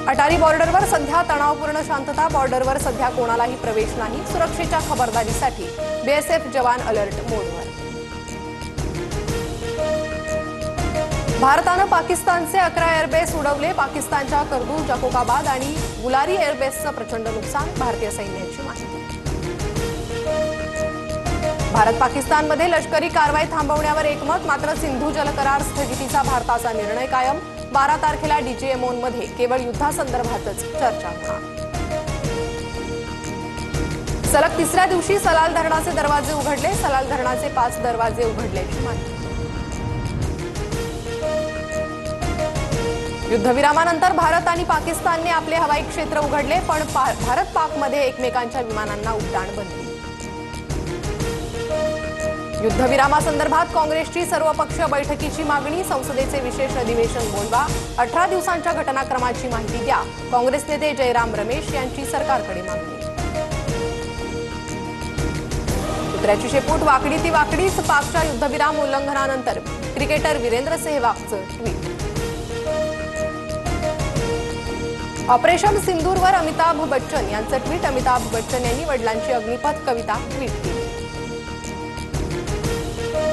अटारी बॉर्डरवर सध्या तणावपूर्ण शांतता। बॉर्डरवर सध्या कोणालाही प्रवेश नाही। सुरक्षेच्या खबरदारीसाठी बीएसएफ जवान अलर्ट मोडवर। भारतानं पाकिस्तानचे 11 एअरबेस उडवले। पाकिस्तानच्या करदू, जाकोबाबाद आणि गुलारी एअरबेसचं प्रचंड नुकसान। भारतीय सैन्याची माहिती। भारत पाकिस्तानमध्ये लष्करी कारवाई थांबवण्यावर एकमत। मात्र सिंधू जलकरार स्थगितीचा भारताचा निर्णय कायम। 12 तारखेला डीजीएमओमध्ये केवळ युद्धासंदर्भातच चर्चा होणार। सलग तिसऱ्या दिवशी सलाल धरणाचे दरवाजे उघडले। सलाल धरणाचे 5 दरवाजे उघडल्याची माहिती। युद्धविरामानंतर भारत आणि पाकिस्तानने आपले हवाई क्षेत्र उघडले, पण भारत पाकमध्ये एकमेकांच्या विमानांना उड्डाण बंदी। युद्धविरामासंदर्भात काँग्रेसची सर्वपक्षीय बैठकीची मागणी। संसदेचे विशेष अधिवेशन बोलवा। 18 दिवसांच्या घटनाक्रमाची माहिती द्या। काँग्रेस नेते जयराम रमेश यांची सरकारकडे मागणी। कुत्र्याची शेपूट वाकडी ती वाकडीच। पाकच्या युद्धविराम उल्लंघनानंतर क्रिकेटर वीरेंद्र सेहवागचं ट्विट। ऑपरेशन सिंदूरवर अमिताभ बच्चन यांचं ट्विट। अमिताभ बच्चन यांनी वडिलांची अग्निपथ कविता ट्विट केली।